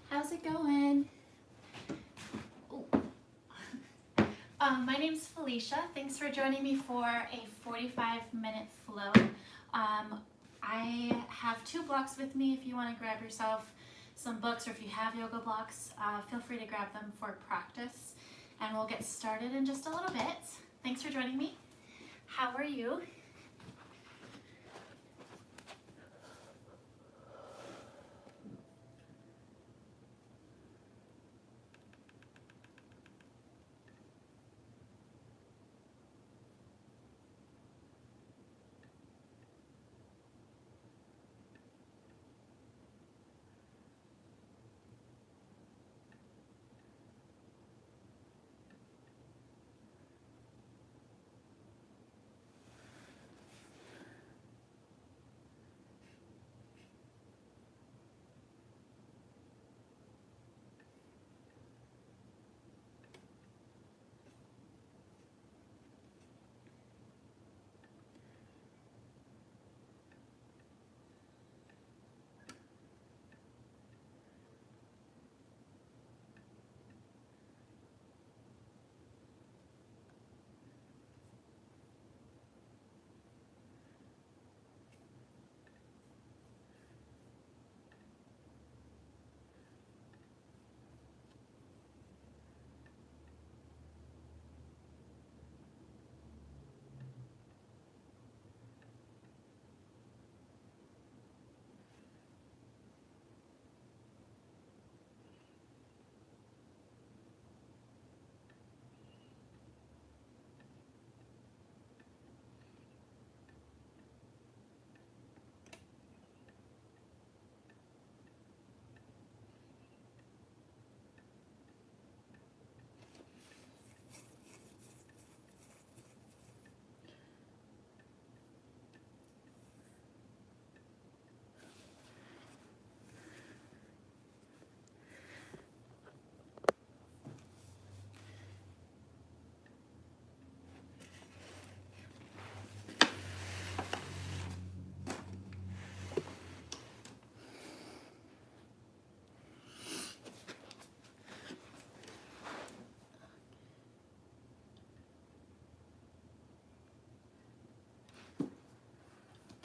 How's it going? My name's Felicia. Thanks for joining me for a 45-minute flow. I have 2 blocks with me. If you want to grab yourself some books, or if you have yoga blocks, feel free to grab them for practice. And we'll get started in just a little bit. Thanks for joining me. How are you?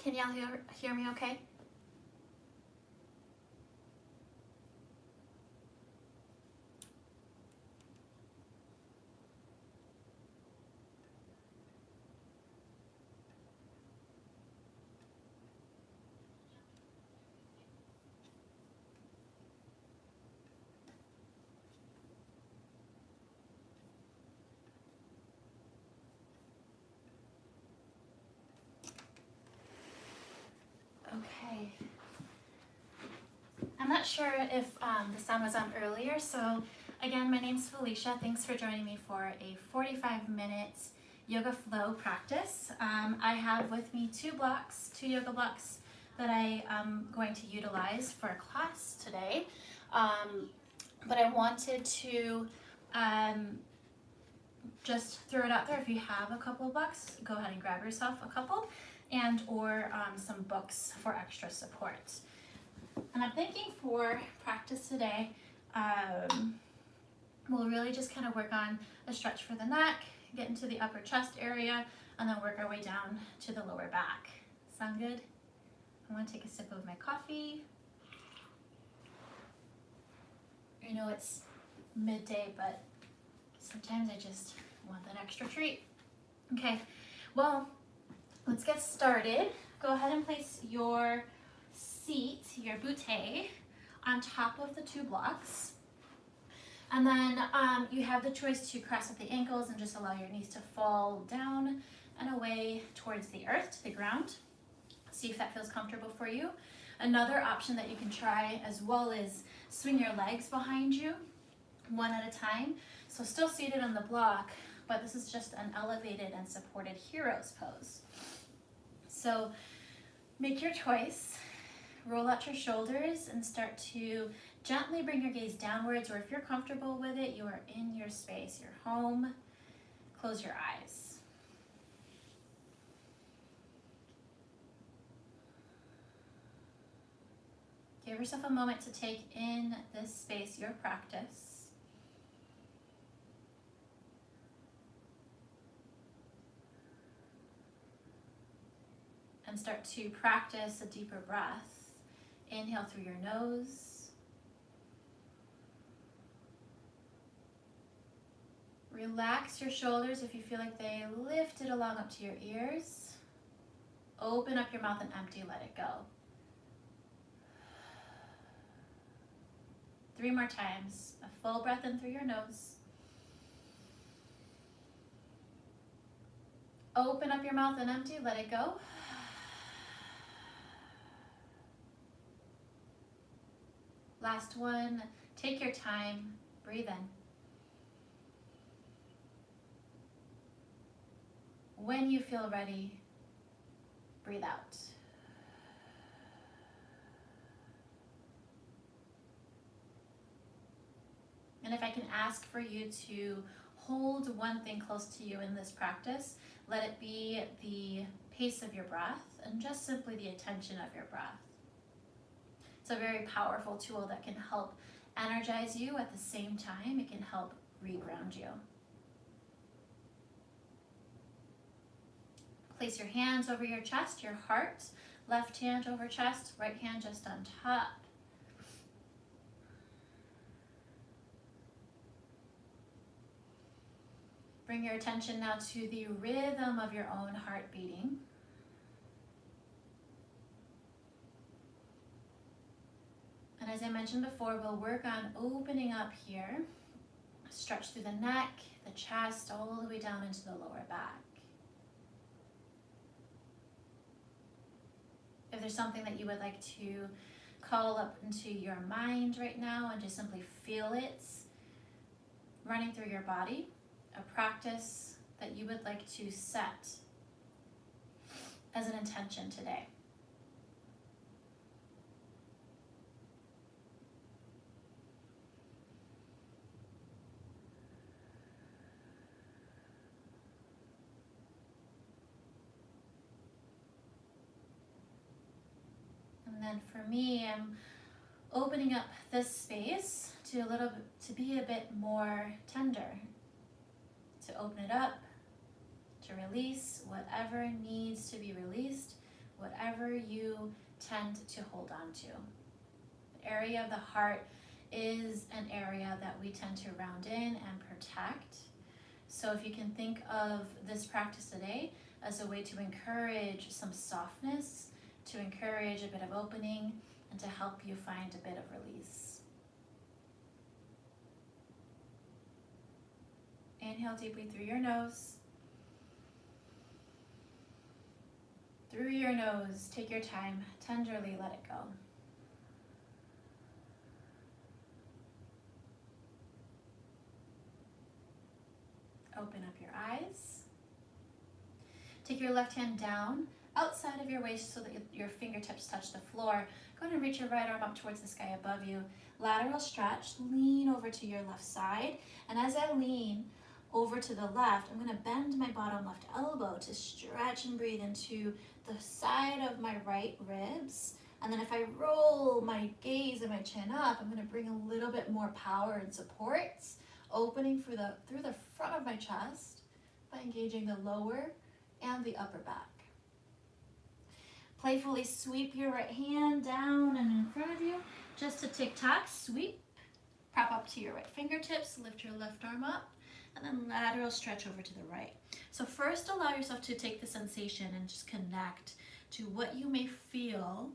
Can y'all hear me okay? Okay. I'm not sure if the sound was on earlier, so again, my name's Felicia. Thanks for joining me for a 45-minute yoga flow practice. I have with me 2 yoga blocks that I am going to utilize for class today, but I wanted to just throw it out there. If you have a couple of bucks, go ahead and grab yourself a couple, and or some books for extra support. And I'm thinking for practice today, we'll really just kind of work on a stretch for the neck, get into the upper chest area, and then work our way down to the lower back. Sound good? I'm going to take a sip of my coffee. I know it's midday, but sometimes I just want that extra treat. Okay, well, let's get started. Go ahead and place your seat, your bootay, on top of the 2 blocks. And then you have the choice to cross up the ankles and just allow your knees to fall down and away towards the earth, to the ground. See if that feels comfortable for you. Another option that you can try as well is swing your legs behind you, one at a time. So still seated on the block, but this is just an elevated and supported hero's pose. So make your choice. Roll out your shoulders and start to gently bring your gaze downwards, or if you're comfortable with it, you are in your space, your home. Close your eyes. Give yourself a moment to take in this space, your practice. And start to practice a deeper breath. Inhale through your nose. Relax your shoulders if you feel like they lifted along up to your ears. Open up your mouth and empty, let it go. 3 more times. A full breath in through your nose. Open up your mouth and empty, let it go. Last one. Take your time. Breathe in. When you feel ready, breathe out. And if I can ask for you to hold one thing close to you in this practice, let it be the pace of your breath and just simply the attention of your breath. It's a very powerful tool that can help energize you. At the same time, it can help reground you. Place your hands over your chest, your heart, left hand over chest, right hand just on top. Bring your attention now to the rhythm of your own heart beating. And as I mentioned before, we'll work on opening up here. Stretch through the neck, the chest, all the way down into the lower back. If there's something that you would like to call up into your mind right now and just simply feel it running through your body, a practice that you would like to set as an intention today. And then for me, I'm opening up this space to be a bit more tender, to open it up, to release whatever needs to be released, whatever you tend to hold on to. The area of the heart is an area that we tend to round in and protect. So if you can think of this practice today as a way to encourage some softness, to encourage a bit of opening, and to help you find a bit of release. Inhale deeply through your nose. Through your nose, take your time, tenderly let it go. Open up your eyes. Take your left hand down outside of your waist so that your fingertips touch the floor. Go ahead and reach your right arm up towards the sky above you. Lateral stretch, lean over to your left side. And as I lean over to the left, I'm gonna bend my bottom left elbow to stretch and breathe into the side of my right ribs. And then if I roll my gaze and my chin up, I'm gonna bring a little bit more power and support, opening through the front of my chest by engaging the lower and the upper back. Playfully sweep your right hand down and in front of you, just a tic-tac, sweep, prop up to your right fingertips, lift your left arm up, and then lateral stretch over to the right. So first allow yourself to take the sensation and just connect to what you may feel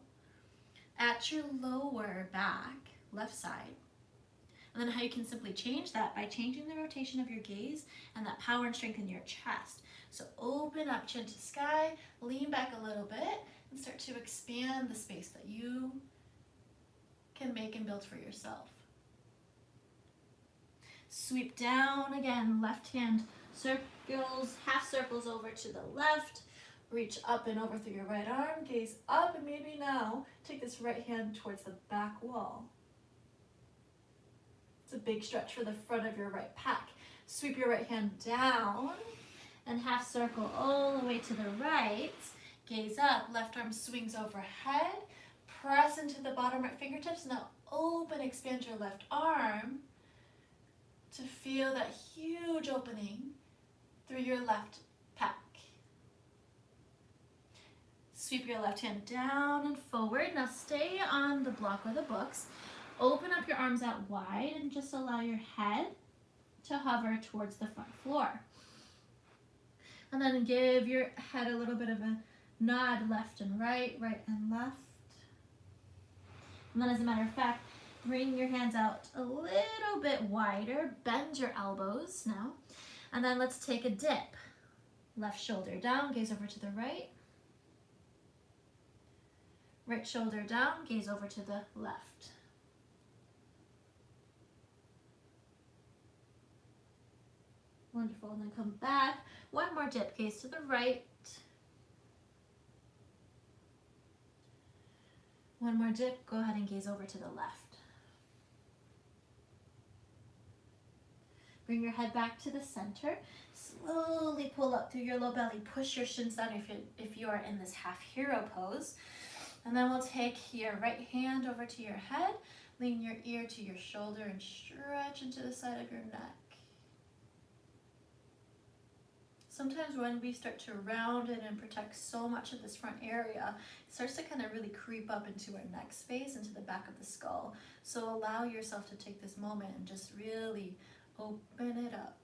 at your lower back, left side. And then how you can simply change that by changing the rotation of your gaze and that power and strength in your chest. So open up, chin to sky, lean back a little bit, and start to expand the space that you can make and build for yourself. Sweep down again, left hand circles, half circles over to the left. Reach up and over through your right arm, gaze up, and maybe now take this right hand towards the back wall. It's a big stretch for the front of your right pec. Sweep your right hand down and half circle all the way to the right. Gaze up, left arm swings overhead. Press into the bottom right fingertips. Now open, expand your left arm to feel that huge opening through your left pec. Sweep your left hand down and forward. Now stay on the block or the books. Open up your arms out wide and just allow your head to hover towards the front floor. And then give your head a little bit of a nod left and right, right and left. And then as a matter of fact, bring your hands out a little bit wider, bend your elbows now. And then let's take a dip. Left shoulder down, gaze over to the right. Right shoulder down, gaze over to the left. Wonderful, and then come back. One more dip, gaze to the right. One more dip, go ahead and gaze over to the left. Bring your head back to the center. Slowly pull up through your low belly. Push your shins down if you are in this half hero pose. And then we'll take your right hand over to your head, lean your ear to your shoulder and stretch into the side of your neck. Sometimes when we start to round it and protect so much of this front area, it starts to kind of really creep up into our neck space, into the back of the skull. So allow yourself to take this moment and just really open it up.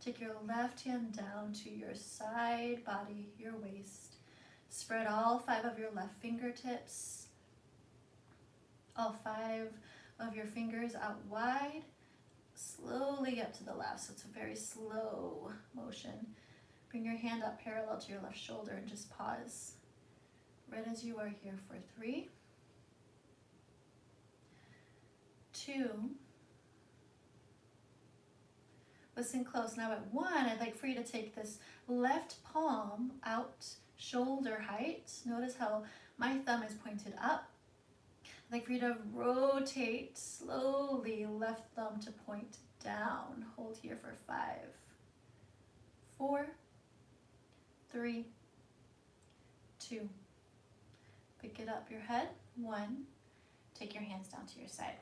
Take your left hand down to your side body, your waist. Spread all 5 of your left fingertips, all 5 of your fingers out wide, slowly up to the left. So it's a very slow motion. Bring your hand up parallel to your left shoulder and just pause right as you are here for 3, 2, listen close. Now at 1, I'd like for you to take this left palm out shoulder height. Notice how my thumb is pointed up. I'd like for you to rotate slowly, left thumb to point down. Hold here for 5, 4, 3, 2. Pick it up your head. 1. Take your hands down to your side.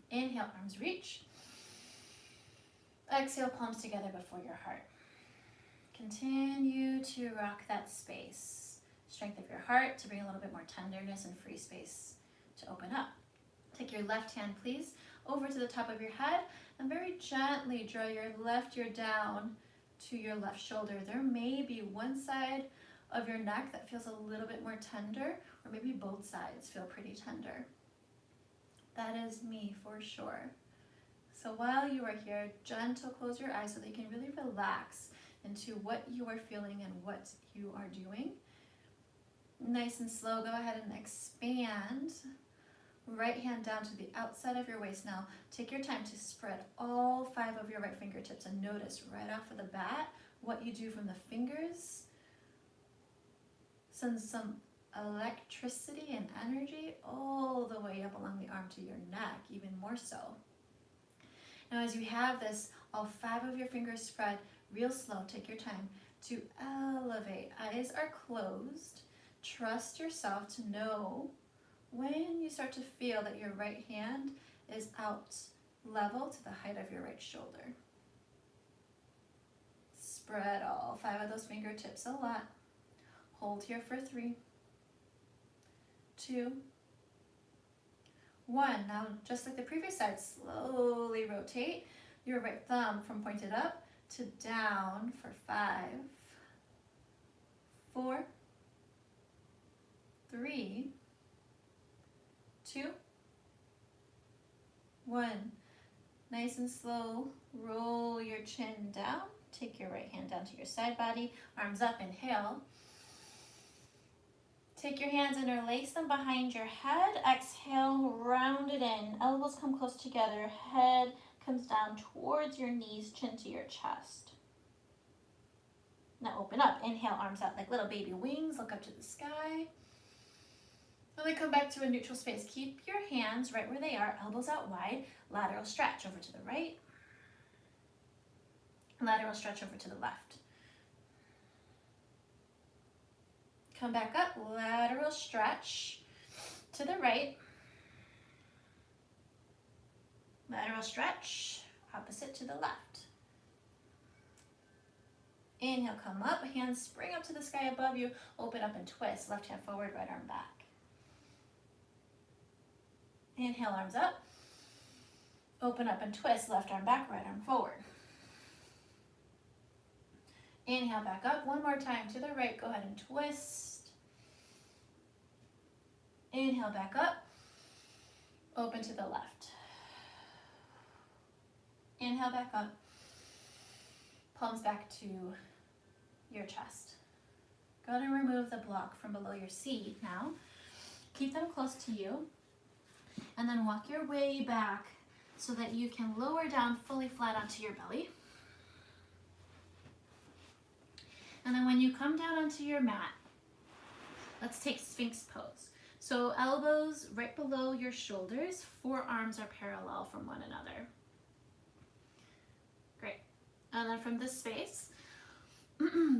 Inhale, arms reach. Exhale, palms together before your heart. Continue to rock that space. Strength of your heart to bring a little bit more tenderness and free space to open up. Take your left hand, please, over to the top of your head and very gently draw your left ear down to your left shoulder. There may be one side of your neck that feels a little bit more tender, or maybe both sides feel pretty tender. That is me for sure. So while you are here, gentle close your eyes so that you can really relax into what you are feeling and what you are doing. Nice and slow, go ahead and expand. Right hand down to the outside of your waist. Now, take your time to spread all 5 of your right fingertips and notice right off of the bat what you do from the fingers, Send some electricity and energy all the way up along the arm to your neck, even more so. Now as you have this, all 5 of your fingers spread, real slow, take your time to elevate. Eyes are closed. Trust yourself to know when you start to feel that your right hand is out level to the height of your right shoulder. Spread all 5 of those fingertips a lot. Hold here for 3, 2, 1. Now, just like the previous side, slowly rotate your right thumb from pointed up to down for 5, 4, 3, 2, 1. Nice and slow, roll your chin down. Take your right hand down to your side body, arms up, inhale. Take your hands, interlace them behind your head. Exhale, round it in. Elbows come close together. Head comes down towards your knees, chin to your chest. Now open up. Inhale, arms out like little baby wings. Look up to the sky. And then come back to a neutral space. Keep your hands right where they are. Elbows out wide. Lateral stretch over to the right. Lateral stretch over to the left. Come back up, lateral stretch to the right. Lateral stretch, opposite to the left. Inhale, come up, hands spring up to the sky above you. Open up and twist, left hand forward, right arm back. Inhale, arms up. Open up and twist, left arm back, right arm forward. Inhale, back up. One more time to the right. Go ahead and twist. Inhale, back up. Open to the left. Inhale, back up. Palms back to your chest. Go ahead and remove the block from below your seat now. Keep them close to you. And then walk your way back so that you can lower down fully flat onto your belly. And then when you come down onto your mat, let's take Sphinx pose. So elbows right below your shoulders, forearms are parallel from one another. Great. And then from this space,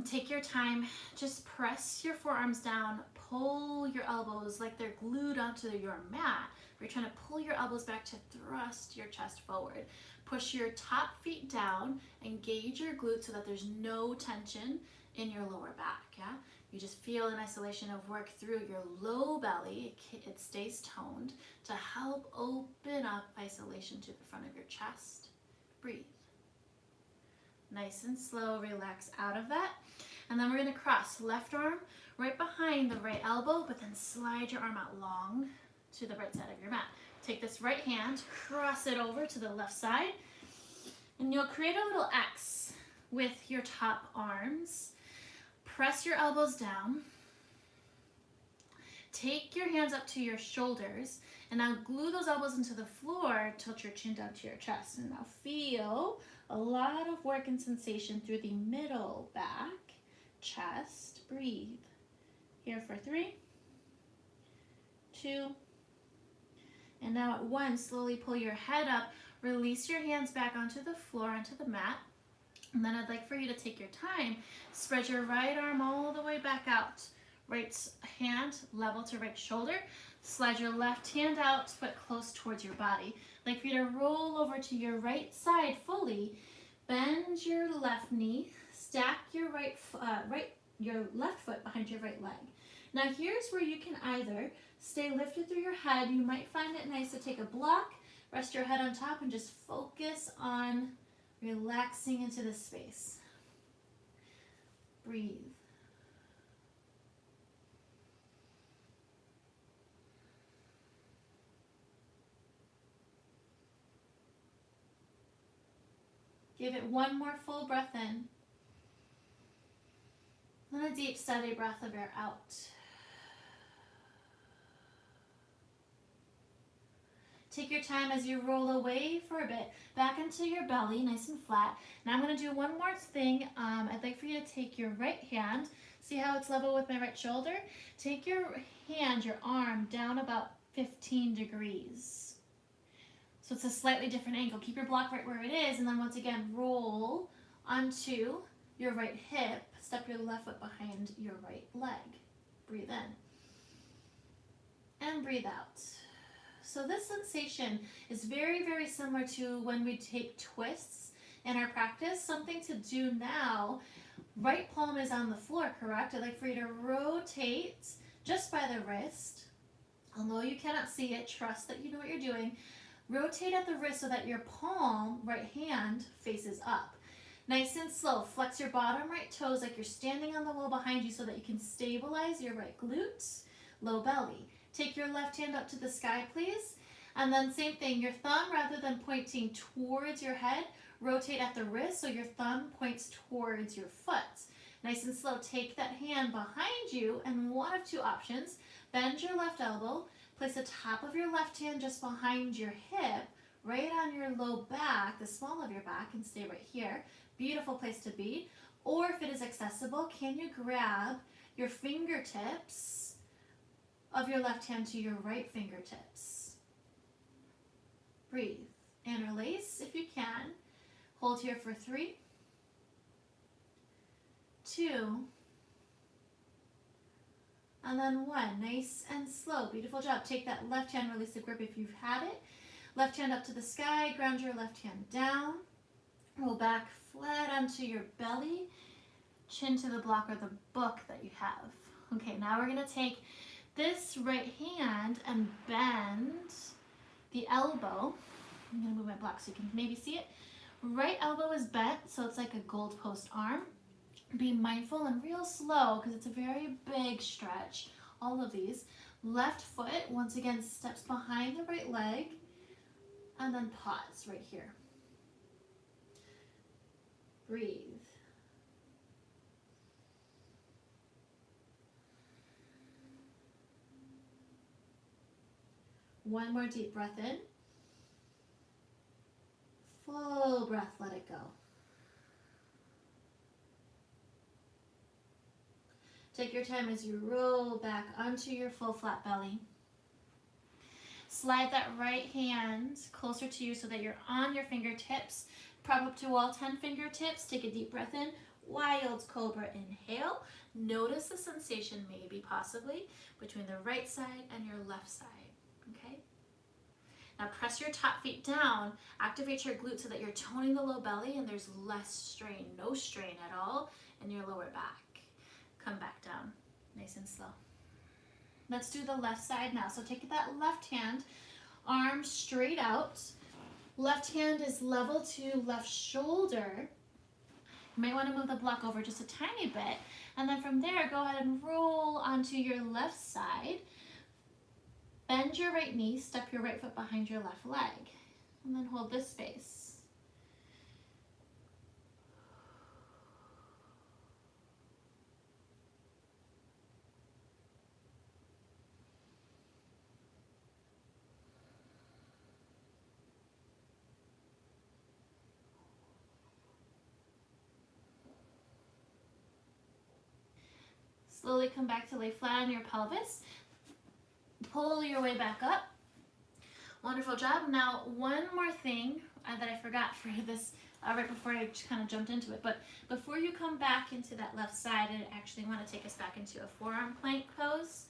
take your time, just press your forearms down, pull your elbows like they're glued onto your mat. You're trying to pull your elbows back to thrust your chest forward. Push your top feet down, engage your glutes so that there's no tension in your lower back, yeah? You just feel in isolation of work through your low belly, it stays toned to help open up isolation to the front of your chest. Breathe. Nice and slow, relax out of that. And then we're gonna cross left arm right behind the right elbow, but then slide your arm out long to the right side of your mat. Take this right hand, cross it over to the left side, and you'll create a little X with your top arms. Press your elbows down. Take your hands up to your shoulders, and now glue those elbows into the floor, tilt your chin down to your chest, and now feel a lot of work and sensation through the middle back, chest. Breathe. Here for 3, 2, and now at 1, slowly pull your head up, release your hands back onto the floor, onto the mat. And then I'd like for you to take your time, spread your right arm all the way back out. Right hand level to right shoulder. Slide your left hand out, but close towards your body. I'd like for you to roll over to your right side fully. Bend your left knee. Stack your your left foot behind your right leg. Now here's where you can either stay lifted through your head. You might find it nice to take a block, rest your head on top, and just focus on relaxing into this space. Breathe. Give it one more full breath in. And a deep, steady breath of air out. Take your time as you roll away for a bit, back into your belly, nice and flat. Now I'm going to do one more thing. I'd like for you to take your right hand, See how it's level with my right shoulder? Take your hand, your arm, down about 15 degrees. So it's a slightly different angle. Keep your block right where it is, and then once again, roll onto your right hip. Step your left foot behind your right leg. Breathe in. And breathe out. So this sensation is very, very similar to when we take twists in our practice. Something to do now. Right palm is on the floor, correct? I'd like for you to rotate just by the wrist. Although you cannot see it, trust that you know what you're doing. Rotate at the wrist so that your palm, right hand, faces up. Nice and slow. Flex your bottom right toes like you're standing on the wall behind you so that you can stabilize your right glutes, low belly. Take your left hand up to the sky, please. And then same thing, your thumb, rather than pointing towards your head, rotate at the wrist so your thumb points towards your foot. Nice and slow. Take that hand behind you, and one of two options. Bend your left elbow. Place the top of your left hand just behind your hip, right on your low back, the small of your back, and stay right here. Beautiful place to be. Or if it is accessible, can you grab your fingertips of your left hand to your right fingertips? Breathe. Interlace if you can. Hold here for 3, 2, and then 1. Nice and slow. Beautiful job. Take that left hand, release the grip if you've had it. Left hand up to the sky. Ground your left hand down. Roll back flat onto your belly. Chin to the block or the book that you have. Okay, now we're going to take this right hand and bend the elbow. I'm going to move my block so you can maybe see it. Right elbow is bent, so it's like a goalpost arm. Be mindful and real slow because it's a very big stretch, all of these. Left foot, once again, steps behind the right leg, and then pause right here. Breathe. One more deep breath in. Full breath, let it go. Take your time as you roll back onto your full flat belly. Slide that right hand closer to you so that you're on your fingertips. Prop up to all 10 fingertips. Take a deep breath in. Wild cobra, inhale. Notice the sensation maybe possibly between the right side and your left side, okay? Now press your top feet down, activate your glutes so that you're toning the low belly and there's less strain, no strain at all in your lower back. Come back down, nice and slow. Let's do the left side now. So take that left hand, arm straight out. Left hand is level to left shoulder. You might want to move the block over just a tiny bit. And then from there, go ahead and roll onto your left side. Bend your right knee, step your right foot behind your left leg. And then hold this space. Slowly come back to lay flat on your pelvis. Pull your way back up. Wonderful job. Now, one more thing that I forgot for you this right before I kind of jumped into it. But before you come back into that left side, I actually want to take us back into a forearm plank pose.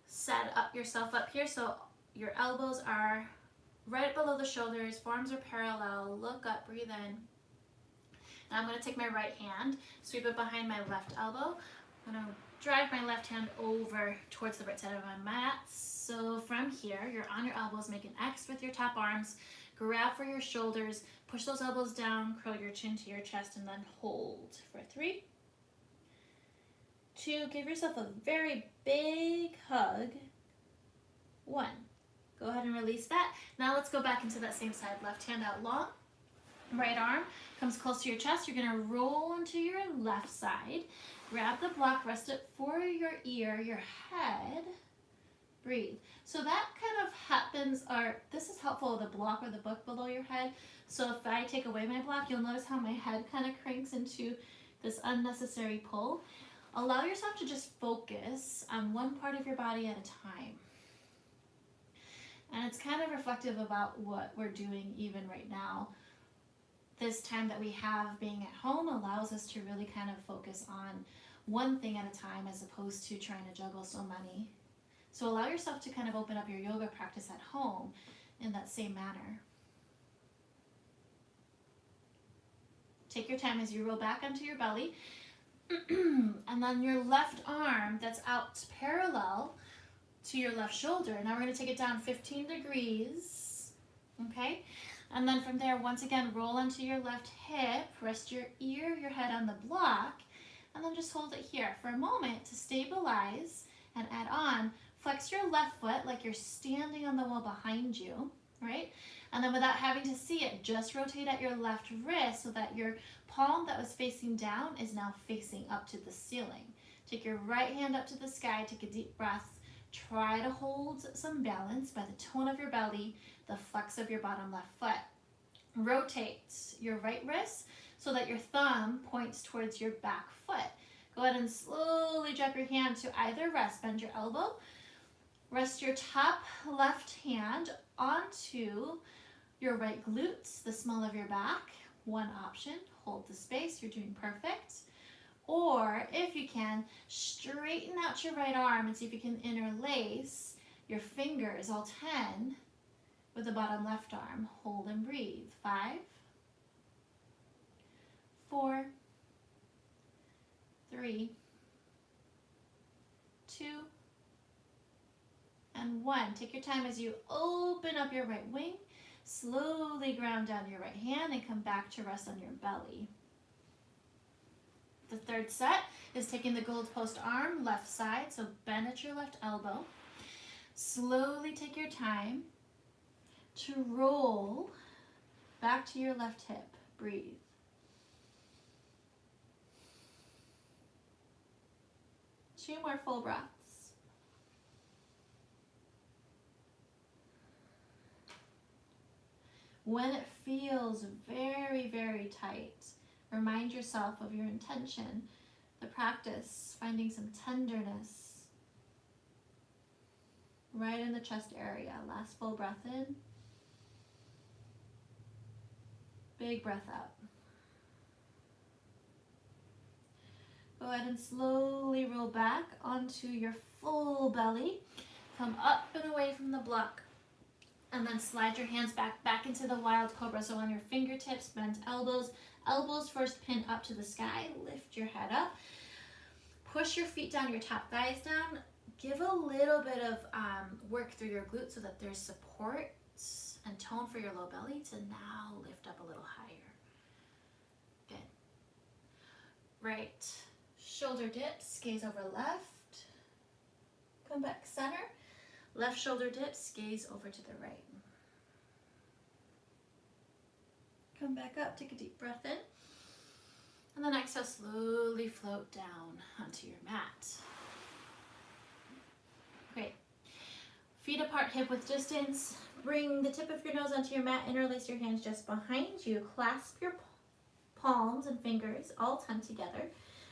Set up yourself up here so your elbows are right below the shoulders, forearms are parallel. Look up, breathe in. Now I'm going to take my right hand, sweep it behind my left elbow. I'm going to drive my left hand over towards the right side of my mat. So from here, you're on your elbows, make an X with your top arms, grab for your shoulders, push those elbows down, curl your chin to your chest, and then hold for 3, 2, give yourself a very big hug. 1, go ahead and release that. Now let's go back into that same side, left hand out long, right arm comes close to your chest. You're gonna roll onto your left side. Grab the block, rest it for your ear, your head. Breathe. So that kind of happens, this is helpful, the block or the book below your head. So if I take away my block, you'll notice how my head kind of cranks into this unnecessary pull. Allow yourself to just focus on one part of your body at a time. And it's kind of reflective about what we're doing even right now. This time that we have being at home allows us to really kind of focus on one thing at a time as opposed to trying to juggle so many. So allow yourself to kind of open up your yoga practice at home in that same manner. Take your time as you roll back onto your belly. And then your left arm that's out parallel to your left shoulder. Now we're going to take it down 15 degrees. Okay? And then from there, once again, roll onto your left hip. Rest your ear, your head on the block. And then just hold it here for a moment to stabilize and add on. Flex your left foot like you're standing on the wall behind you, right? And then without having to see it, just rotate at your left wrist so that your palm that was facing down is now facing up to the ceiling. Take your right hand up to the sky, take a deep breath. Try to hold some balance by the tone of your belly, the flex of your bottom left foot. Rotate your right wrist so that your thumb points towards your back foot. Go ahead and slowly drop your hand to either rest. Bend your elbow. Rest your top left hand onto your right glutes, the small of your back. One option, hold the space, you're doing perfect. Or if you can, straighten out your right arm and see if you can interlace your fingers, all 10, with the bottom left arm. Hold and breathe. 5, 4, 3, 2, and 1. Take your time as you open up your right wing. Slowly ground down your right hand and come back to rest on your belly. The third set is taking the gold post arm, left side, so bend at your left elbow. Slowly take your time to roll back to your left hip. Breathe. Two more full breaths. When it feels very, very tight, remind yourself of your intention, the practice, finding some tenderness right in the chest area. Last full breath in. Big breath out. Go ahead and slowly roll back onto your full belly. Come up and away from the block. And then slide your hands back into the wild cobra. So on your fingertips, bend elbows. Elbows first pin up to the sky. Lift your head up. Push your feet down, your top thighs down. Give a little bit of work through your glutes so that there's support and tone for your low belly to now lift up a little higher. Good. Right shoulder dips, gaze over left. Come back center. Left shoulder dips, gaze over to the right. Come back up, take a deep breath in. And then exhale, slowly float down onto your mat. Great. Feet apart, hip width distance. Bring the tip of your nose onto your mat, interlace your hands just behind you. Clasp your palms and fingers, all 10 together.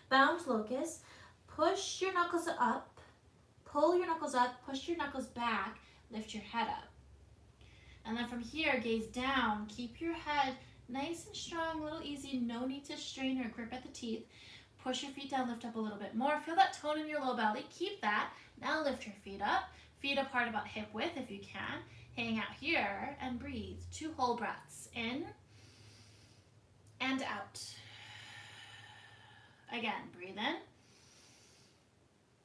Bound locust. Push your knuckles up. Pull your knuckles up, push your knuckles back, lift your head up. And then from here, gaze down. Keep your head nice and strong, a little easy. No need to strain or grip at the teeth. Push your feet down, lift up a little bit more. Feel that tone in your low belly. Keep that. Now lift your feet up. Feet apart about hip width if you can. Hang out here and breathe. 2 whole breaths. In and out. Again, breathe in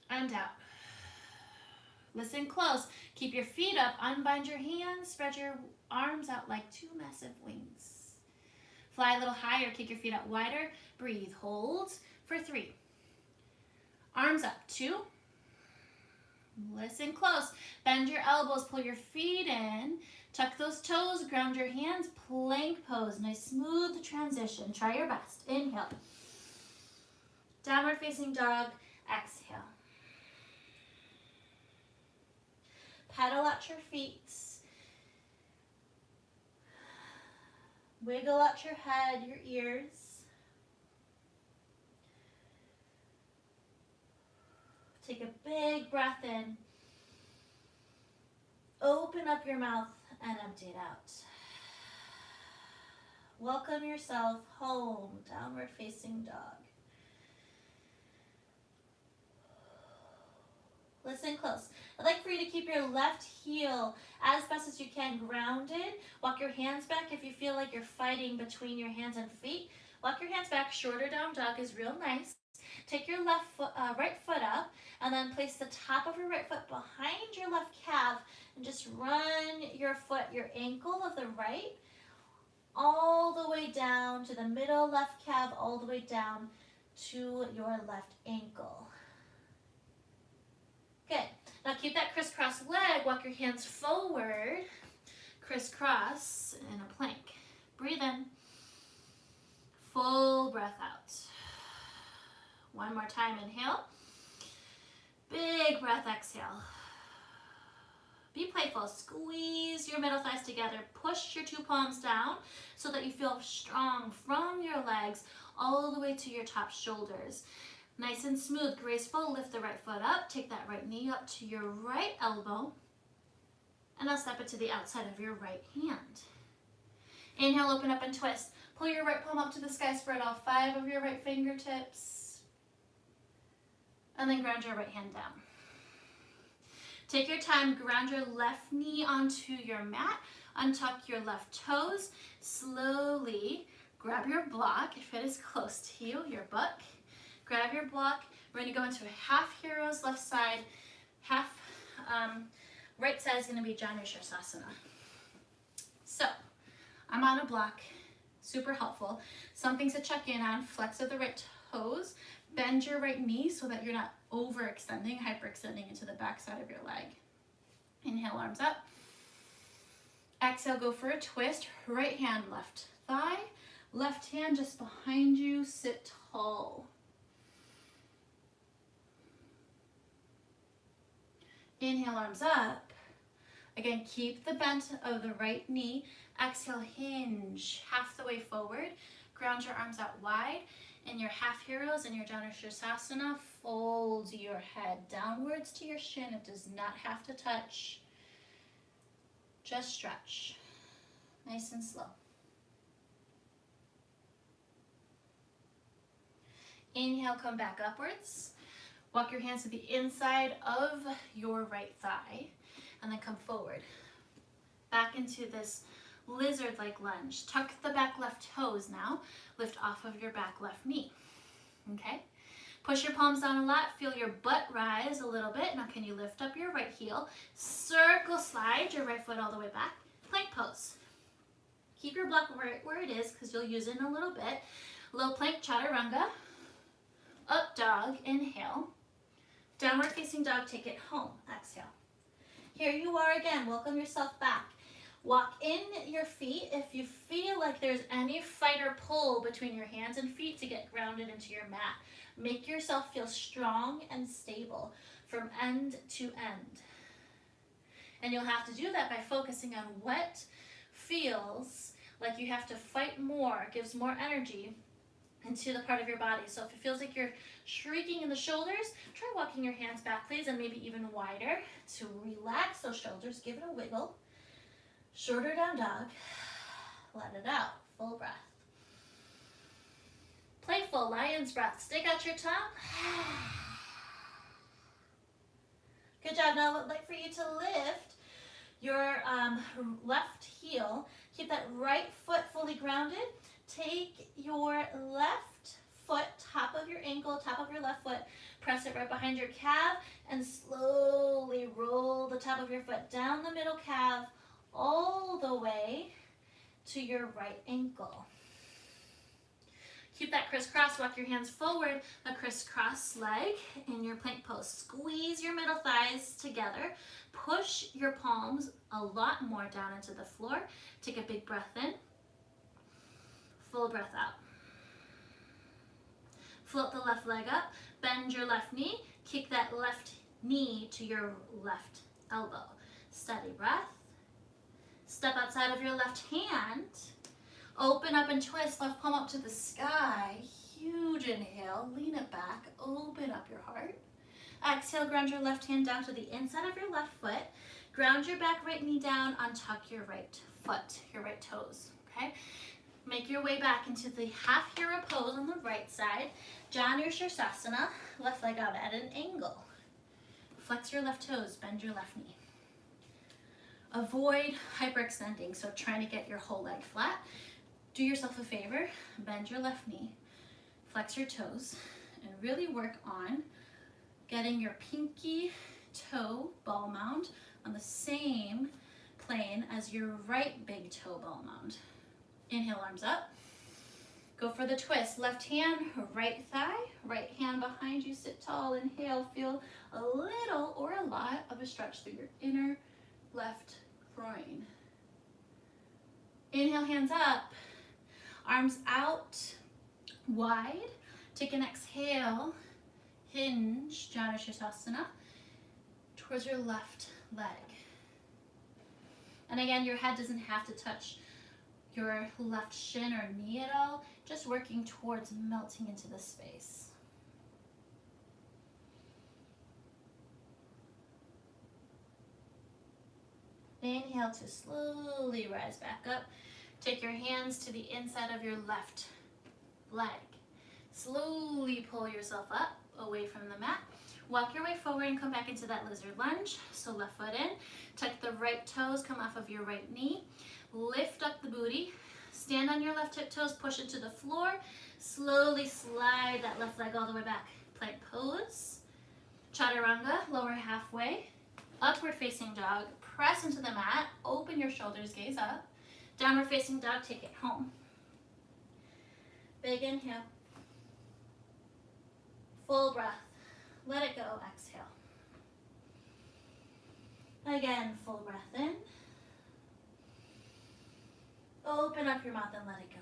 and out. Listen close. Keep your feet up. Unbind your hands. Spread your arms out like 2 massive wings. Fly a little higher. Kick your feet out wider. Breathe. Hold for 3. Arms up. 2. Listen close. Bend your elbows. Pull your feet in. Tuck those toes. Ground your hands. Plank pose. Nice smooth transition. Try your best. Inhale. Downward facing dog. Exhale. Pedal out your feet. Wiggle out your head, your ears. Big breath in. Open up your mouth and empty it out. Welcome yourself home, downward facing dog. Listen close. I'd like for you to keep your left heel as best as you can grounded. Walk your hands back if you feel like you're fighting between your hands and feet. Walk your hands back. Shorter down dog is real nice. Take your right foot up and then place the top of your right foot behind your left calf and just run your foot, your ankle of the right, all the way down to the middle left calf, all the way down to your left ankle. Good. Now keep that crisscross leg. Walk your hands forward, crisscross in a plank. Breathe in. Full breath out. One more time, inhale. Big breath, exhale. Be playful. Squeeze your middle thighs together. Push your two palms down so that you feel strong from your legs all the way to your top shoulders. Nice and smooth, graceful. Lift the right foot up. Take that right knee up to your right elbow. And now step it to the outside of your right hand. Inhale, open up and twist. Pull your right palm up to the sky. Spread all 5 of your right fingertips. And then ground your right hand down. Take your time, ground your left knee onto your mat. Untuck your left toes. Slowly grab your block, if it is close to you, your book. Grab your block. We're going to go into a half heroes left side. Half right side is going to be Janu Shirsasana. So I'm on a block. Super helpful. Something to check in on. Flex of the right toes. Bend your right knee so that you're not overextending, hyperextending into the back side of your leg. Inhale, arms up. Exhale, go for a twist. Right hand, left thigh. Left hand just behind you. Sit tall. Inhale, arms up. Again, keep the bend of the right knee. Exhale, hinge half the way forward. Ground your arms out wide. In your half heroes and your Janu Shirsasana, fold your head downwards to your shin. It does not have to touch. Just stretch. Nice and slow. Inhale, come back upwards. Walk your hands to the inside of your right thigh and then come forward. Back into this lizard-like lunge. Tuck the back left toes now. Lift off of your back left knee. Okay? Push your palms down a lot. Feel your butt rise a little bit. Now can you lift up your right heel? Circle slide your right foot all the way back. Plank pose. Keep your block right where it is because you'll use it in a little bit. Low plank chaturanga. Up dog. Inhale. Downward facing dog. Take it home. Exhale. Here you are again. Welcome yourself back. Walk in your feet if you feel like there's any fight or pull between your hands and feet to get grounded into your mat. Make yourself feel strong and stable from end to end. And you'll have to do that by focusing on what feels like you have to fight more, gives more energy into the part of your body. So if it feels like you're shrieking in the shoulders, try walking your hands back, please, and maybe even wider to relax those shoulders. Give it a wiggle. Shorter down dog. Let it out. Full breath. Playful lion's breath. Stick out your tongue. Good job. Now I'd like for you to lift your left heel. Keep that right foot fully grounded. Take your left foot, top of your ankle, top of your left foot. Press it right behind your calf and slowly roll the top of your foot down the middle calf all the way to your right ankle. Keep that crisscross. Walk your hands forward, a crisscross leg in your plank pose. Squeeze your middle thighs together. Push your palms a lot more down into the floor. Take a big breath in. Full breath out. Float the left leg up. Bend your left knee. Kick that left knee to your left elbow. Steady breath. Step outside of your left hand. Open up and twist. Left palm up to the sky. Huge inhale. Lean it back. Open up your heart. Exhale, ground your left hand down to the inside of your left foot. Ground your back right knee down, untuck your right foot, your right toes, okay? Make your way back into the half hero pose on the right side. Janu Shirsasana, left leg out at an angle. Flex your left toes, bend your left knee. Avoid hyperextending, so trying to get your whole leg flat. Do yourself a favor, bend your left knee, flex your toes, and really work on getting your pinky toe ball mound on the same plane as your right big toe ball mound. Inhale, arms up. Go for the twist. Left hand, right thigh, right hand behind you, sit tall. Inhale, feel a little or a lot of a stretch through your inner left groin. Inhale, hands up, arms out, wide. Take an exhale, hinge, Janu Shirsasana, towards your left leg. And again, your head doesn't have to touch your left shin or knee at all, just working towards melting into the space. Inhale to slowly rise back up. Take your hands to the inside of your left leg. Slowly pull yourself up away from the mat. Walk your way forward and come back into that lizard lunge. So left foot in, tuck the right toes, come off of your right knee. Lift up the booty, stand on your left hip toes, push it to the floor. Slowly slide that left leg all the way back. Plank pose. Chaturanga, lower halfway. Upward facing dog, press into the mat, open your shoulders, gaze up. Downward facing dog, take it home. Big inhale. Full breath. Let it go, exhale. Again, full breath in. Open up your mouth and let it go.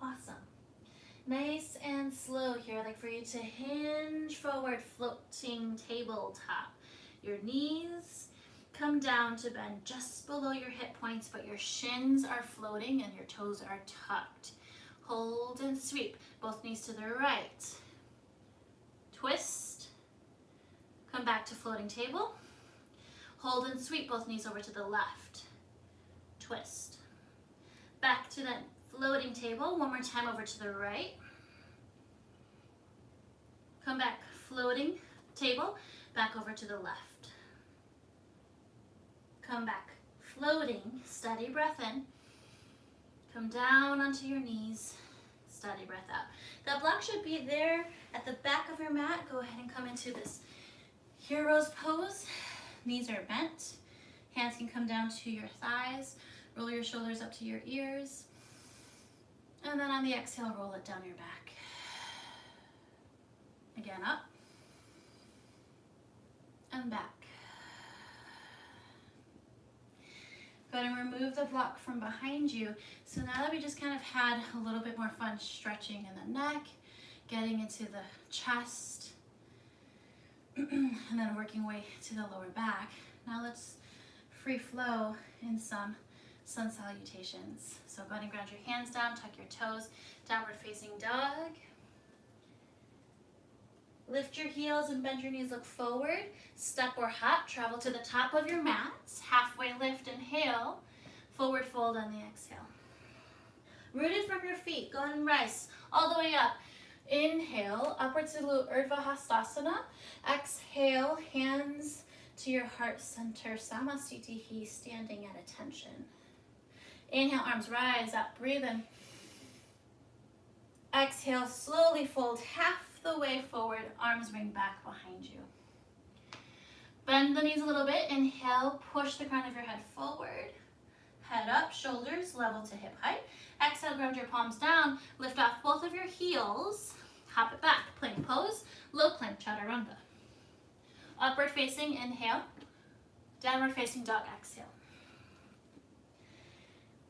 Awesome. Nice and slow here. I'd like for you to hinge forward, floating tabletop. Your knees come down to bend just below your hip points, but your shins are floating and your toes are tucked. Hold and sweep. Both knees to the right. Twist. Come back to floating table. Hold and sweep both knees over to the left. Twist. Back to that floating table. One more time over to the right. Come back, floating table. Back over to the left. Come back, floating. Steady breath in. Come down onto your knees. Steady breath out. That block should be there at the back of your mat. Go ahead and come into this hero's pose. Knees are bent. Hands can come down to your thighs. Roll your shoulders up to your ears. And then on the exhale, roll it down your back. Again, up. And back. Go ahead and remove the block from behind you. So now that we just kind of had a little bit more fun stretching in the neck, getting into the chest, and then working way to the lower back. Now let's free flow in some sun salutations. So go ahead and ground your hands down, tuck your toes, downward facing dog. Lift your heels and bend your knees, look forward. Step or hop, travel to the top of your mat. Halfway lift, inhale. Forward fold on the exhale. Rooted from your feet, go ahead and rise all the way up. Inhale, upward Urdhva Hastasana. Exhale, hands to your heart center, Samasthiti, standing at attention. Inhale, arms rise up, breathe in. Exhale, slowly fold half the way forward, arms ring back behind you. Bend the knees a little bit. Inhale, push the crown of your head forward. Head up, shoulders level to hip height. Exhale, ground your palms down. Lift off both of your heels. Hop it back, plank pose, low plank, chaturanga. Upward facing, inhale. Downward facing dog, exhale.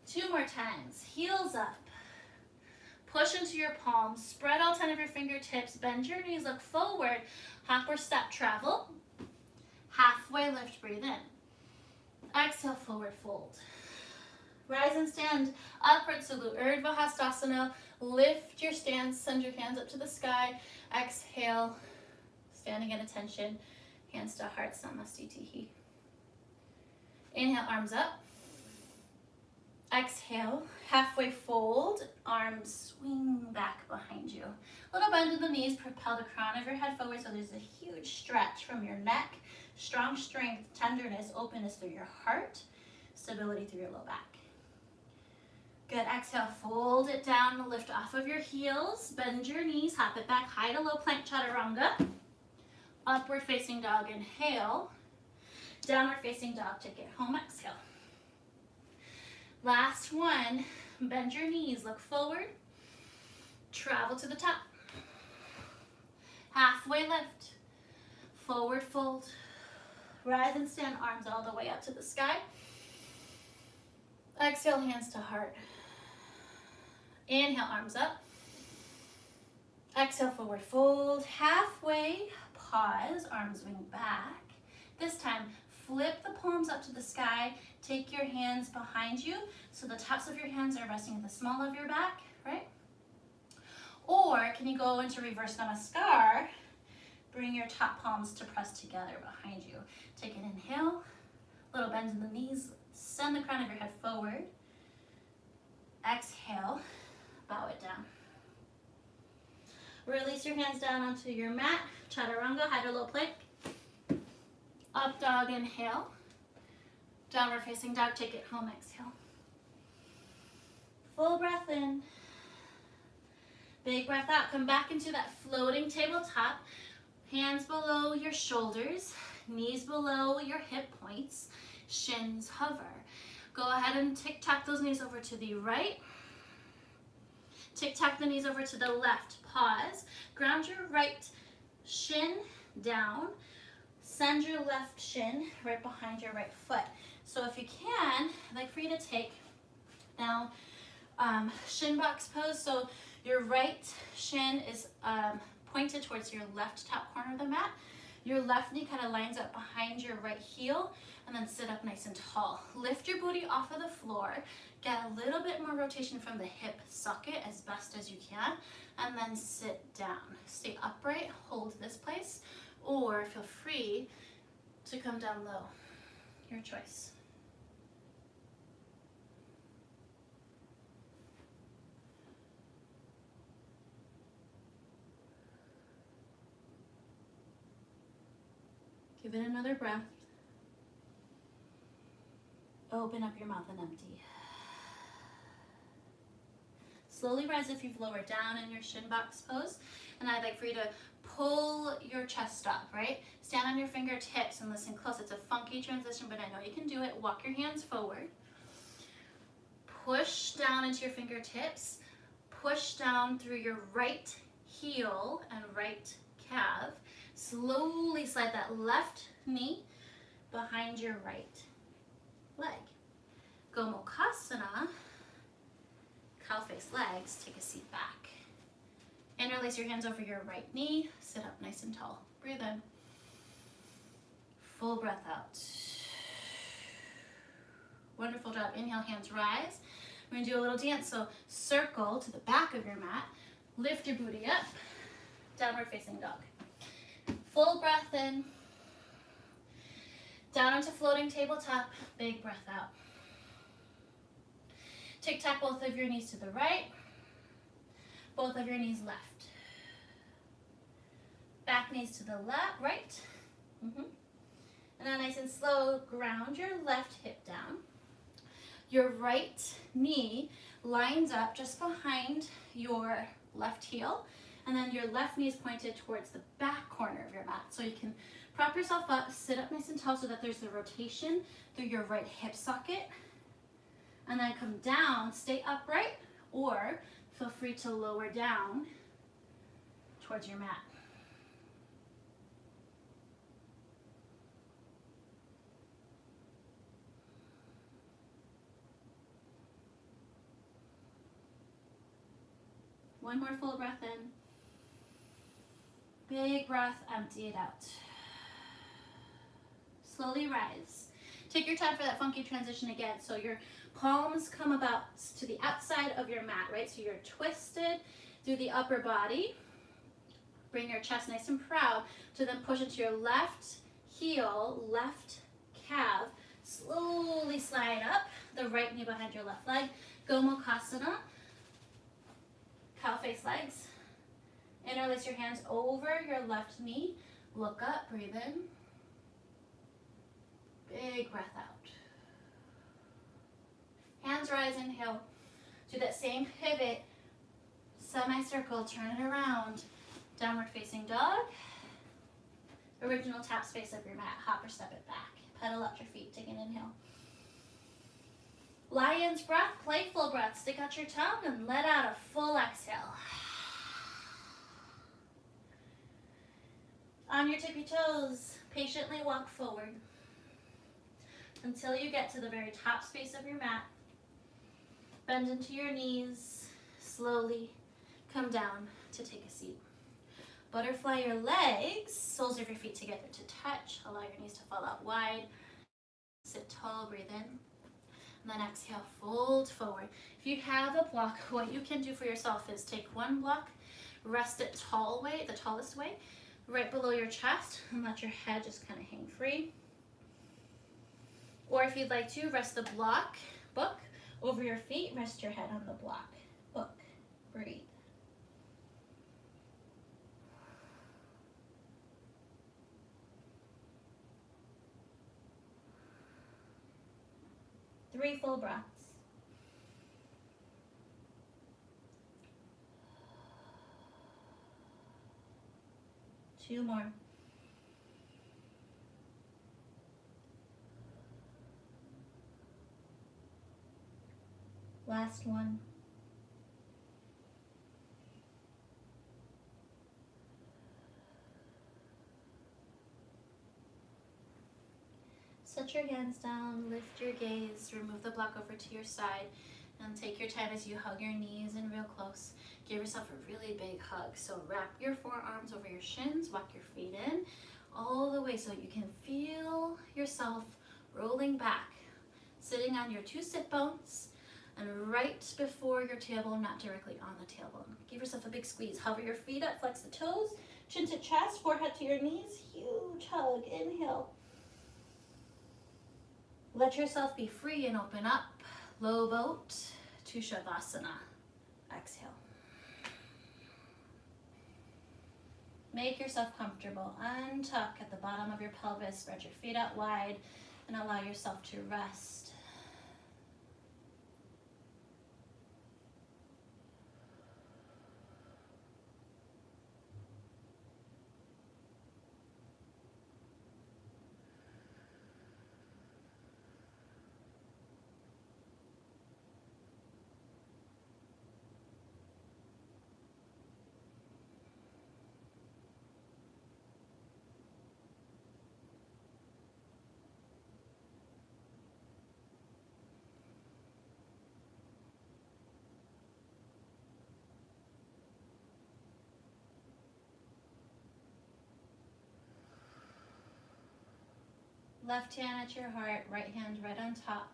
2 more times, heels up. Push into your palms, spread all 10 of your fingertips, bend your knees, look forward, hop or step, travel. Halfway lift, breathe in. Exhale, forward fold. Rise and stand, upward Urdhva Hastasana, Lift your stance, send your hands up to the sky. Exhale, standing at attention, hands to heart, Namaste Tihi. Inhale, arms up. Exhale, halfway fold, arms swing back behind you. Little bend in the knees, propel the crown of your head forward so there's a huge stretch from your neck. Strong strength, tenderness, openness through your heart, stability through your low back. Good, exhale, fold it down, lift off of your heels, bend your knees, hop it back, high to low plank chaturanga. Upward facing dog, inhale. Downward facing dog, take it home, exhale. Last one, bend your knees, look forward, travel to the top. Halfway lift, forward fold, rise and stand, arms all the way up to the sky. Exhale, hands to heart. Inhale, arms up. Exhale, forward fold, halfway, pause, arms wing back. This time, flip the palms up to the sky, take your hands behind you, so the tops of your hands are resting in the small of your back, right? Or can you go into reverse namaskar, bring your top palms to press together behind you. Take an inhale, little bend in the knees, send the crown of your head forward. Exhale, bow it down. Release your hands down onto your mat, chaturanga, high to low plank. Up dog, inhale. Downward facing dog, take it home, exhale. Full breath in. Big breath out, come back into that floating tabletop. Hands below your shoulders, knees below your hip points, shins hover. Go ahead and tic-tac those knees over to the right. Tic-tac the knees over to the left. Pause. Ground your right shin down. Send your left shin right behind your right foot. So if you can, I'd like for you to take now shin box pose. So your right shin is pointed towards your left top corner of the mat. Your left knee kind of lines up behind your right heel, and then sit up nice and tall. Lift your booty off of the floor. Get a little bit more rotation from the hip socket as best as you can, and then sit down. Stay upright, hold this place, or feel free to come down low. Your choice. Give it another breath. Open up your mouth and empty. Slowly rise if you've lowered down in your shin box pose. And I'd like for you to pull your chest up, right? Stand on your fingertips and listen close. It's a funky transition, but I know you can do it. Walk your hands forward. Push down into your fingertips. Push down through your right heel and right calf. Slowly slide that left knee behind your right leg. Gomukhasana, cow face legs, take a seat back. Interlace your hands over your right knee, sit up nice and tall. Breathe in. Full breath out. Wonderful job. Inhale, hands rise. We're gonna do a little dance, so circle to the back of your mat, lift your booty up, downward facing dog. Full breath in. Down onto floating tabletop, big breath out. Tic-tac both of your knees to the right, both of your knees left. Back knees to the left, right. And then nice and slow, ground your left hip down. Your right knee lines up just behind your left heel, and then your left knee is pointed towards the back corner of your mat. So you can prop yourself up, sit up nice and tall so that there's the rotation through your right hip socket. And then come down, stay upright, or feel free to lower down towards your mat. One more full breath in. Big breath, empty it out. Slowly rise. Take your time for that funky transition again. So your palms come about to the outside of your mat, right? So you're twisted through the upper body. Bring your chest nice and proud to then push into your left heel, left calf. Slowly slide up the right knee behind your left leg. Gomukhasana. Cow face legs. Interlace your hands over your left knee. Look up, breathe in. Big breath out. Hands rise, inhale. Do that same pivot, semicircle, turn it around. Downward facing dog. Original tap space of your mat. Hop or step it back. Pedal out your feet, take an inhale. Lion's breath, playful breath. Stick out your tongue and let out a full exhale. On your tippy toes, patiently walk forward until you get to the very top space of your mat. Bend into your knees, slowly come down to take a seat. Butterfly your legs, soles of your feet together to touch. Allow your knees to fall out wide. Sit tall, breathe in. And then exhale, fold forward. If you have a block, what you can do for yourself is take one block, rest it the tallest way, right below your chest, and let your head just kind of hang free. Or if you'd like to, rest the book over your feet, rest your head on the block. Book, breathe. Three full breaths. Two more. Last one. Set your hands down, lift your gaze, remove the block over to your side, and take your time as you hug your knees in real close. Give yourself a really big hug. So wrap your forearms over your shins, walk your feet in all the way so you can feel yourself rolling back, sitting on your two sit bones and right before your tailbone, not directly on the tailbone. Give yourself a big squeeze. Hover your feet up, flex the toes, chin to chest, forehead to your knees. Huge hug. Inhale. Let yourself be free and open up. Low boat to Shavasana. Exhale. Make yourself comfortable. Untuck at the bottom of your pelvis. Spread your feet out wide and allow yourself to rest. Left hand at your heart, right hand right on top.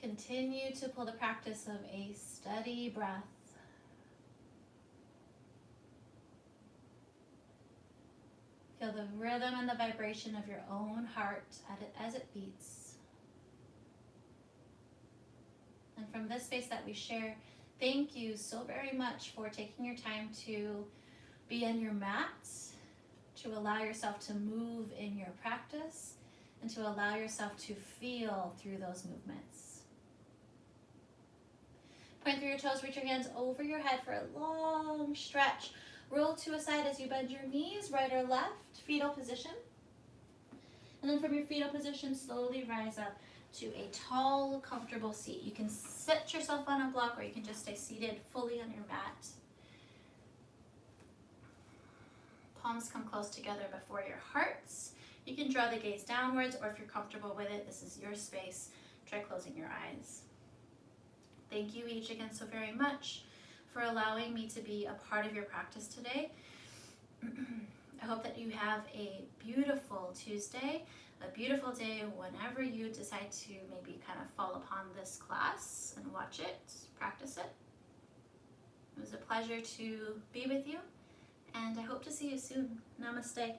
Continue to pull the practice of a steady breath. Feel the rhythm and the vibration of your own heart as it beats. And from this space that we share, thank you so very much for taking your time to be on your mat, to allow yourself to move in your practice, and to allow yourself to feel through those movements. Point through your toes, reach your hands over your head for a long stretch. Roll to a side as you bend your knees, right or left, fetal position. And then from your fetal position, slowly rise up to a tall, comfortable seat. You can sit yourself on a block or you can just stay seated fully on your mat. Palms come close together before your hearts. You can draw the gaze downwards, or if you're comfortable with it, this is your space. Try closing your eyes. Thank you each again so very much for allowing me to be a part of your practice today. I I hope that you have a beautiful Tuesday, a beautiful day whenever you decide to maybe kind of fall upon this class and watch it, practice it. It was a pleasure to be with you, and I hope to see you soon. Namaste.